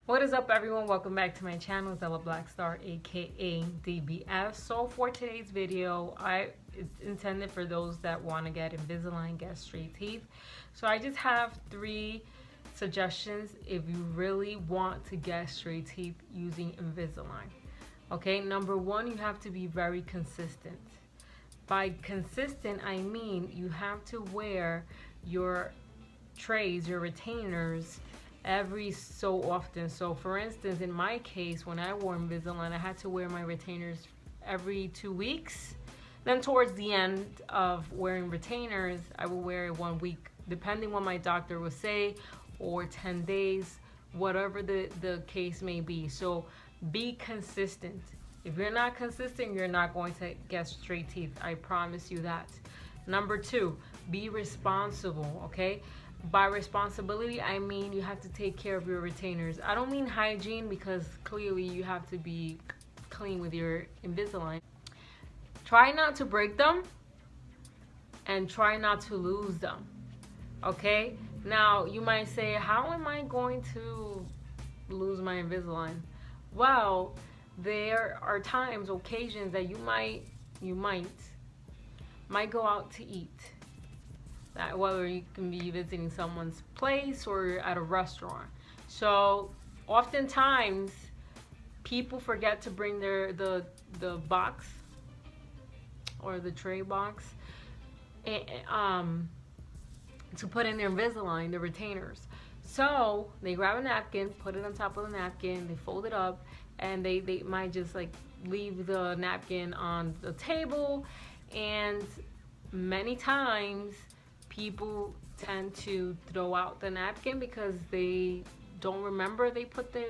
What is up, everyone? Welcome back to my channel, Zella Blackstar, aka DBS. So for today's video, it's intended for those that want to get Invisalign, get straight teeth. So I just have 3 suggestions if you really want to get straight teeth using Invisalign. Okay, number 1, you have to be very consistent. By consistent, I mean you have to wear your trays, your retainers, every so often. So for instance, in my case, when I wore Invisalign, I had to wear my retainers every 2 weeks. Then towards the end of wearing retainers, I will wear it 1 week, depending what my doctor would say, or 10 days, whatever the case may be. So be consistent. If you're not consistent, you're not going to get straight teeth. I promise you that. Number 2, be responsible, okay? By responsibility, I mean you have to take care of your retainers. I don't mean hygiene, because clearly you have to be clean with your Invisalign. Try not to break them and try not to lose them, okay? Now, you might say, how am I going to lose my Invisalign? Well, there are times, occasions that you might go out to eat. That whether you can be visiting someone's place or at a restaurant. So oftentimes people forget to bring the box or the tray box and, to put in their Invisalign, the retainers. So they grab a napkin, put it on top of the napkin, they fold it up, and they might just like leave the napkin on the table. And many times people tend to throw out the napkin because they don't remember they put their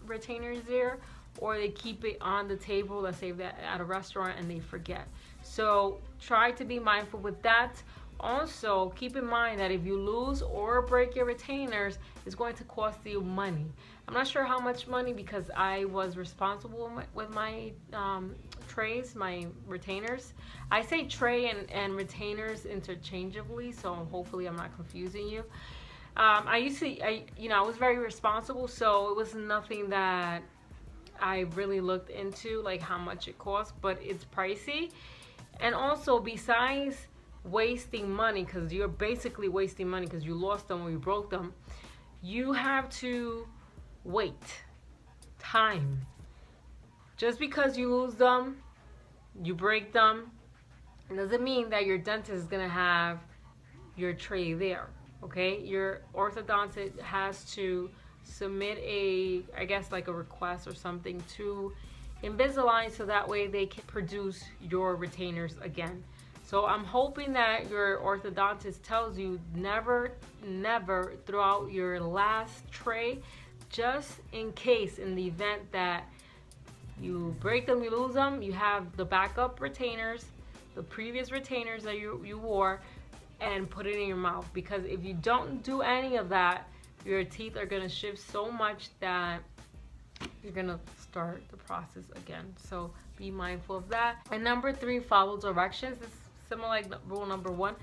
retainers there, or they keep it on the table, let's say that at a restaurant, and they forget. So try to be mindful with that. Also, keep in mind that if you lose or break your retainers, it's going to cost you money. I'm not sure how much money, because I was responsible with my trays, my retainers. I say tray and retainers interchangeably, so hopefully I'm not confusing you. I was very responsible, so it was nothing that I really looked into, like how much it costs, but it's pricey. And also, besides wasting money, because you're basically wasting money because you lost them or you broke them, you have to wait time. Just because you lose them, you break them, it doesn't mean that your dentist is gonna have your tray there. Okay, your orthodontist has to submit I guess like a request or something to Invisalign, so that way they can produce your retainers again. So I'm hoping that your orthodontist tells you never throw out your last tray, just in case, in the event that you break them, you lose them, you have the backup retainers, the previous retainers that you wore, and put it in your mouth. Because if you don't do any of that, your teeth are gonna shift so much that you're gonna start the process again. So be mindful of that. And number 3, follow directions. It's similar like rule number 1.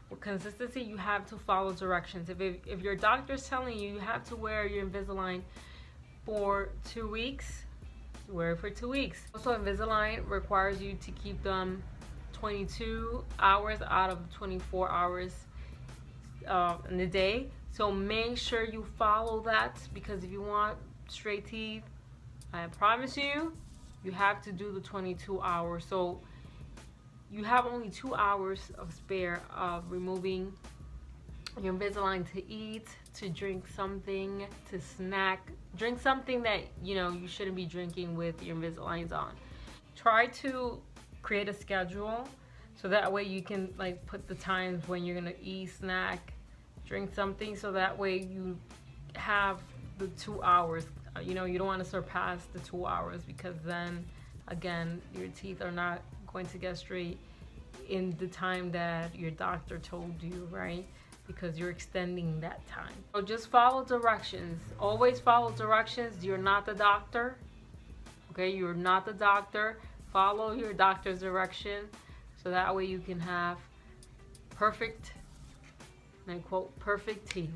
With consistency, you have to follow directions. If your doctor's telling you have to wear your Invisalign for 2 weeks, wear it for 2 weeks. Also, Invisalign requires you to keep them 22 hours out of 24 hours in the day. So make sure you follow that, because if you want straight teeth, I promise you, you have to do the 22 hours. So you have only 2 hours of spare of removing your Invisalign to eat, to drink something, to snack. Drink something that you shouldn't be drinking with your Invisaligns on. Try to create a schedule, so that way you can like put the times when you're gonna eat, snack, drink something, so that way you have the 2 hours. You don't want to surpass the 2 hours, because then again your teeth are not going to get straight in the time that your doctor told you, right? Because you're extending that time. So just follow directions. Always follow directions. You're not the doctor, okay? You're not the doctor. Follow your doctor's direction, so that way you can have perfect, and I quote, perfect teeth.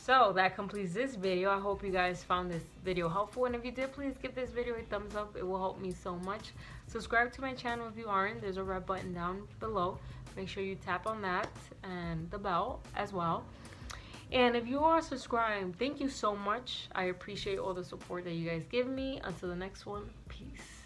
So that completes this video. I hope you guys found this video helpful, and if you did, please give this video a thumbs up. It will help me so much. Subscribe to my channel if you aren't. There's a red button down below. Make sure you tap on that and the bell as well. And if you are subscribed, thank you so much. I appreciate all the support that you guys give me. Until the next one, peace.